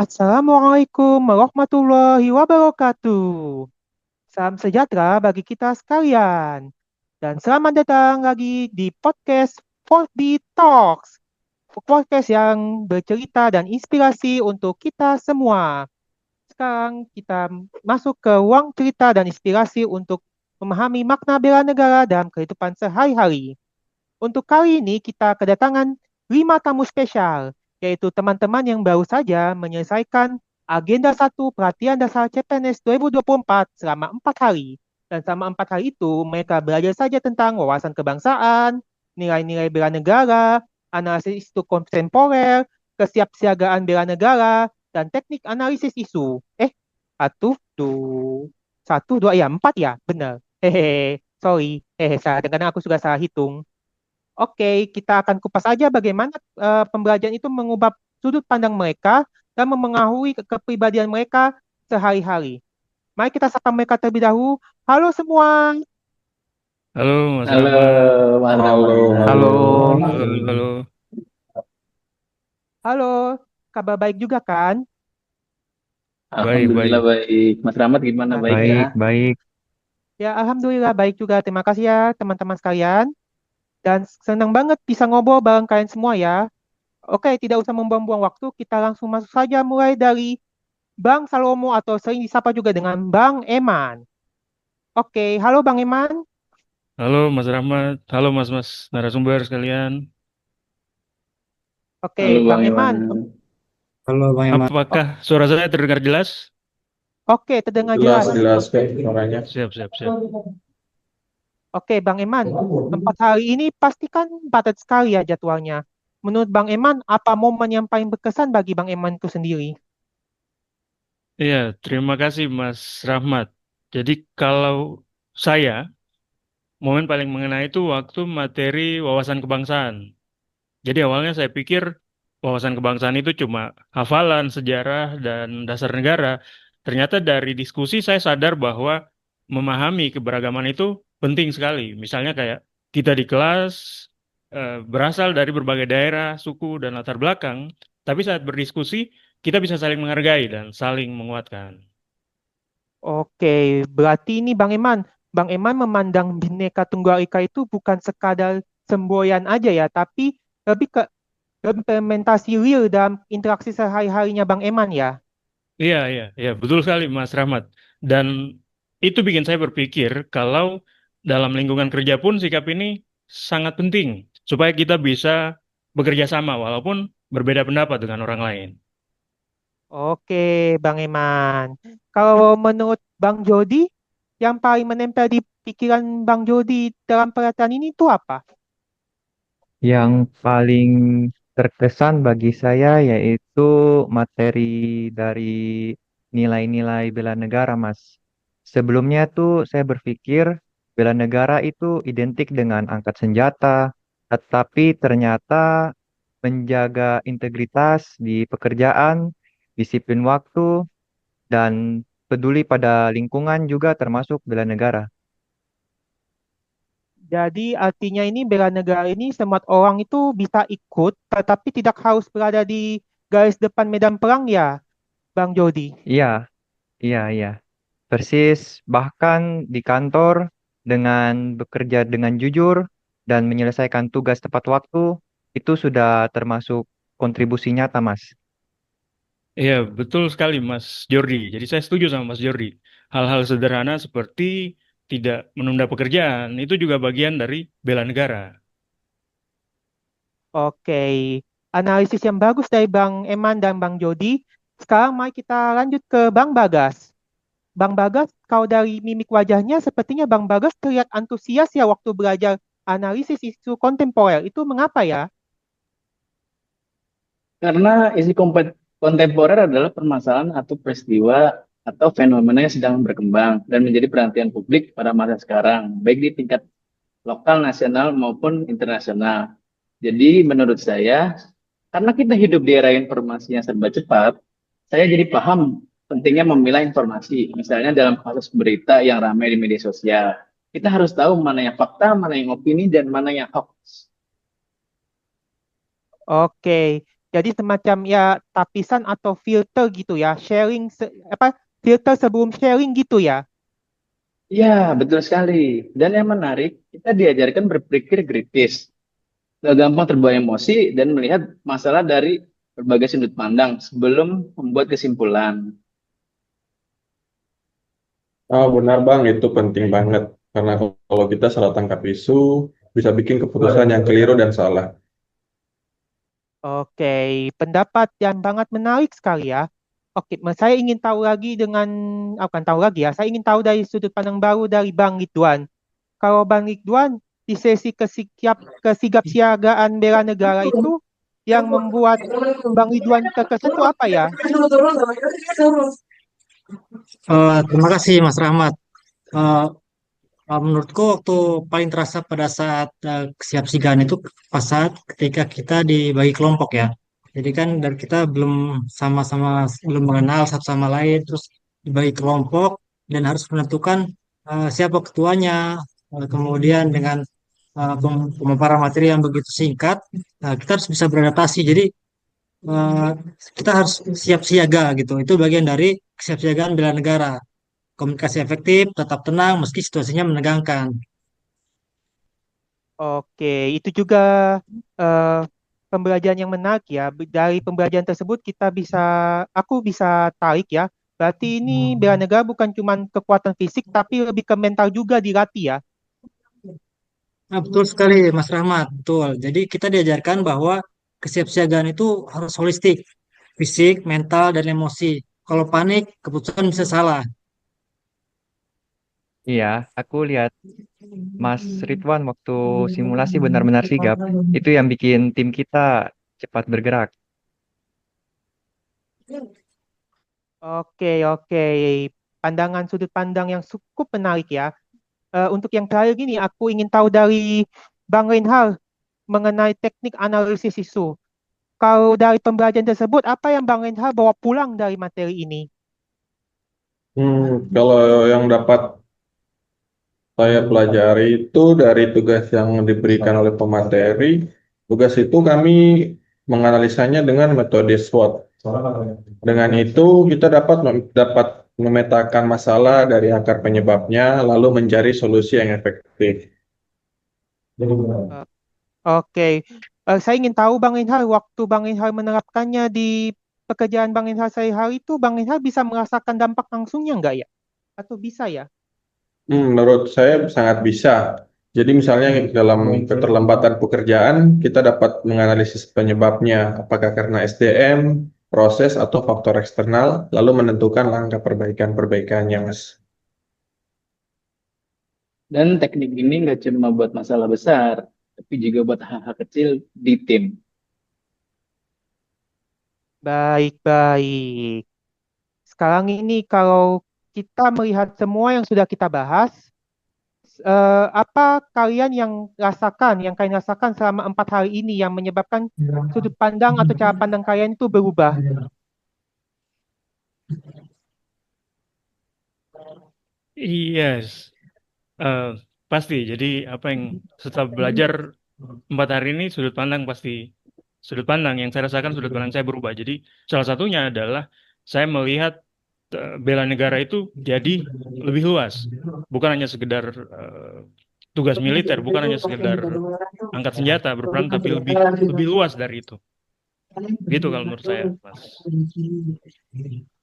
Assalamualaikum warahmatullahi wabarakatuh. Salam sejahtera bagi kita sekalian. Dan selamat datang lagi di podcast 4D Talks. Podcast yang bercerita dan inspirasi untuk kita semua. Sekarang kita masuk ke ruang cerita dan inspirasi untuk memahami makna bela negara dalam kehidupan sehari-hari. Untuk kali ini kita kedatangan 5 tamu spesial, yaitu teman-teman yang baru saja menyelesaikan agenda 1 pelatihan dasar CPNS 2024 selama 4 hari. Dan selama 4 hari itu, mereka belajar saja tentang wawasan kebangsaan, nilai-nilai bela negara, analisis isu kontemporer, kesiapsiagaan bela negara, dan teknik analisis isu. Satu, dua, ya, 4 ya, benar. Hehehe, sorry. Salah dengar aku sudah salah hitung. Oke, kita akan kupas saja bagaimana pembelajaran itu mengubah sudut pandang mereka dan mempengaruhi kepribadian mereka sehari-hari. Mari kita sapa mereka terlebih dahulu. Halo semua. Halo Mas Halo, Rahmat. Mas Halo, Rahmat. halo. Halo. Halo, halo. Halo, kabar baik juga kan? Baik, Alhamdulillah baik. baik. Mas Rahmat gimana baiknya? Baik, baik. Ya, alhamdulillah baik juga. Terima kasih ya teman-teman sekalian. Dan senang banget bisa ngobrol bareng kalian semua ya. Oke, tidak usah membuang-buang waktu. Kita langsung masuk saja mulai dari Bang Salomo atau sering disapa juga dengan Bang Eman. Oke, halo Bang Eman. Halo Mas Rahmat. Halo Mas-mas narasumber sekalian. Oke, Halo Bang Bang Iman. Eman. Halo Bang Eman. Apakah suara saya terdengar jelas? Oke, terdengar Jelas, jelas. jelas, Bang, suaranya. Siap, siap, siap. Oke, Bang Eman. 4 hari ini pastikan padat sekali ya jadwalnya. Menurut Bang Eman, apa momen yang paling berkesan bagi Bang Eman itu sendiri? Iya, terima kasih Mas Rahmat. Jadi kalau saya, momen paling mengena itu waktu materi wawasan kebangsaan. Jadi awalnya saya pikir wawasan kebangsaan itu cuma hafalan, sejarah, dan dasar negara. Ternyata dari diskusi saya sadar bahwa memahami keberagaman itu penting sekali. Misalnya kayak kita di kelas berasal dari berbagai daerah, suku, dan latar belakang. Tapi saat berdiskusi, kita bisa saling menghargai dan saling menguatkan. Oke, berarti ini Bang Eman memandang Bhinneka Tunggal Ika itu bukan sekadar semboyan aja ya, tapi lebih ke implementasi real dalam interaksi sehari-harinya Bang Eman ya. Iya, iya, iya, betul sekali Mas Rahmat. Dan itu bikin saya berpikir kalau dalam lingkungan kerja pun sikap ini sangat penting supaya kita bisa bekerja sama walaupun berbeda pendapat dengan orang lain. Oke, Bang Eman. Kalau menurut Bang Jody, yang paling menempel di pikiran Bang Jody dalam pelatihan ini itu apa? Yang paling terkesan bagi saya yaitu materi dari nilai-nilai bela negara, Mas. Sebelumnya tuh saya berpikir bela negara itu identik dengan angkat senjata, tetapi ternyata menjaga integritas di pekerjaan, disiplin waktu, dan peduli pada lingkungan juga termasuk bela negara. Jadi artinya ini bela negara ini semua orang itu bisa ikut, tetapi tidak harus berada di garis depan medan perang ya, Bang Jody. Iya, iya, iya. Persis, bahkan di kantor dengan bekerja dengan jujur dan menyelesaikan tugas tepat waktu, itu sudah termasuk kontribusi nyata, Mas. Iya, betul sekali Mas Jordi. Jadi saya setuju sama Mas Jordi. Hal-hal sederhana seperti tidak menunda pekerjaan itu juga bagian dari bela negara. Oke, analisis yang bagus dari Bang Eman dan Bang Jody. Sekarang mari kita lanjut ke Bang Bagas. Bang Bagas, kalau dari mimik wajahnya sepertinya Bang Bagas terlihat antusias ya waktu belajar analisis isu kontemporer. Itu mengapa ya? Karena kontemporer adalah permasalahan atau peristiwa atau fenomena yang sedang berkembang dan menjadi perhatian publik pada masa sekarang, baik di tingkat lokal, nasional maupun internasional. Jadi menurut saya, karena kita hidup di era informasi yang serba cepat, saya jadi paham pentingnya memilah informasi. Misalnya dalam kasus berita yang ramai di media sosial, kita harus tahu mana yang fakta, mana yang opini, dan mana yang hoax. Oke, Jadi semacam ya tapisan atau filter gitu ya, filter sebelum sharing gitu ya. Ya, betul sekali. Dan yang menarik, kita diajarkan berpikir kritis, gak gampang terbawa emosi, dan melihat masalah dari berbagai sudut pandang sebelum membuat kesimpulan. Oh, benar Bang, itu penting banget. Karena kalau kita salah tangkap isu, bisa bikin keputusan yang keliru dan salah. Oke, pendapat yang sangat menarik sekali ya. Oke, saya ingin tahu lagi bukan tahu lagi ya, saya ingin tahu dari sudut pandang baru dari Bang Ridwan. Kalau Bang Ridwan di sesi kesigapsiagaan bela negara itu yang membuat Bang Ridwan terkesan itu apa ya? Terima kasih Mas Rahmat. Eh, Menurutku waktu paling terasa pada saat kesiapsiagaan itu pas saat ketika kita dibagi kelompok ya. Jadi kan dari kita belum mengenal satu sama lain, terus dibagi kelompok dan harus menentukan siapa ketuanya. Kemudian dengan pemaparan materi yang begitu singkat, kita harus bisa beradaptasi. Jadi eh, kita harus siap siaga gitu. Itu bagian dari kesiapsiagaan bela negara. Komunikasi efektif, tetap tenang meski situasinya menegangkan. Oke, itu juga eh, pembelajaran yang menarik ya. Dari pembelajaran tersebut aku bisa tarik ya. Berarti ini bela negara bukan cuma kekuatan fisik, tapi lebih ke mental juga dilatih ya. Nah, betul sekali, Mas Rahmat. Betul. Jadi kita diajarkan bahwa kesiapsiagaan itu harus holistik, fisik, mental, dan emosi. Kalau panik, keputusan bisa salah. Iya, aku lihat Mas Ridwan waktu simulasi benar-benar sigap. Itu yang bikin tim kita cepat bergerak. Oke, oke. Pandangan sudut pandang yang cukup menarik ya. Untuk yang terakhir ini, aku ingin tahu dari Bang Reinhard mengenai teknik analisis isu. Kalau dari pembelajaran tersebut, apa yang Bang Reinhard bawa pulang dari materi ini? Kalau yang dapat saya pelajari itu dari tugas yang diberikan oleh pemateri, tugas itu kami menganalisanya dengan metode SWOT. Dengan itu kita dapat memetakan masalah dari akar penyebabnya, lalu mencari solusi yang efektif. Eh, Oke, saya ingin tahu Bang Reinhard, waktu Bang Reinhard menerapkannya di pekerjaan Bang Reinhard sehari-hari itu, Bang Reinhard bisa merasakan dampak langsungnya nggak ya? Atau bisa ya? Menurut saya sangat bisa. Jadi misalnya dalam keterlambatan pekerjaan, kita dapat menganalisis penyebabnya, apakah karena SDM, proses, atau faktor eksternal, lalu menentukan langkah perbaikan-perbaikannya, Mas. Dan teknik ini nggak cuma buat masalah besar, tapi juga buat hal-hal kecil di tim. Baik, baik. Sekarang ini kalau kita melihat semua yang sudah kita bahas, apa yang kalian rasakan selama 4 hari ini yang menyebabkan sudut pandang atau cara pandang kalian itu berubah? Yes, eh, pasti. Jadi apa yang setelah belajar 4 hari ini sudut pandang yang saya rasakan sudut pandang saya berubah. Jadi salah satunya adalah saya melihat bela negara itu jadi lebih luas, bukan hanya sekedar eh, tugas militer, bukan hanya sekedar angkat senjata berperang, tapi lebih lebih luas dari itu. Gitu kalau menurut saya, Mas.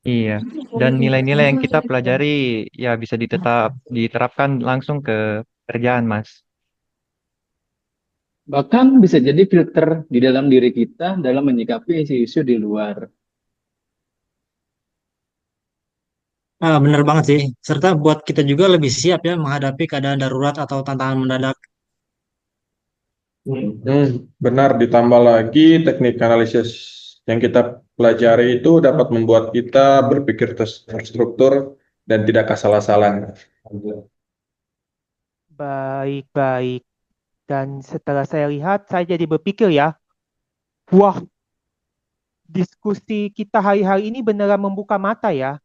Iya, dan nilai-nilai yang kita pelajari ya bisa diterapkan langsung ke kerjaan, Mas. Bahkan bisa jadi filter di dalam diri kita dalam menyikapi isu-isu di luar. Benar banget sih. Serta buat kita juga lebih siap ya menghadapi keadaan darurat atau tantangan mendadak. Benar, ditambah lagi teknik analisis yang kita pelajari itu dapat membuat kita berpikir terstruktur dan tidak asal-asalan. Baik, baik. Dan setelah saya lihat, saya jadi berpikir ya, wah, diskusi kita hari-hari ini beneran membuka mata ya.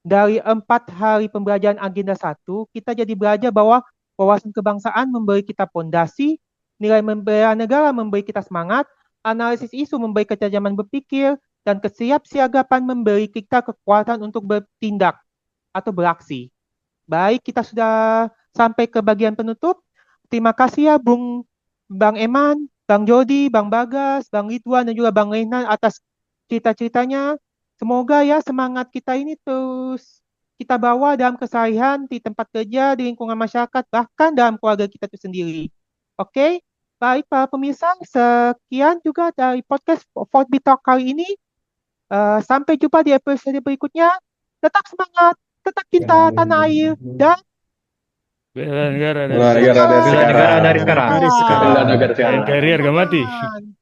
Dari 4 hari pembelajaran agenda 1, kita jadi belajar bahwa wawasan kebangsaan memberi kita pondasi, nilai membela negara memberi kita semangat, analisis isu memberi ketajaman berpikir, dan kesiapsiagaan memberi kita kekuatan untuk bertindak atau beraksi. Baik, kita sudah sampai ke bagian penutup. Terima kasih ya Bang Eman, Bang Jody, Bang Bagas, Bang Ridwan, dan juga Bang Renan atas cerita-ceritanya. Semoga ya semangat kita ini terus kita bawa dalam keseharian di tempat kerja, di lingkungan masyarakat, bahkan dalam keluarga kita itu sendiri. Oke, baik para pemirsa, sekian juga dari podcast Fort Talk kali ini. Sampai jumpa di episode berikutnya. Tetap semangat, tetap cinta tanah air, dan Bela negara Bela negara dari Bela negara dari sekarang. sekarang. Dari sekarang. Bela negara sekarang. NKRI harga mati. Aman.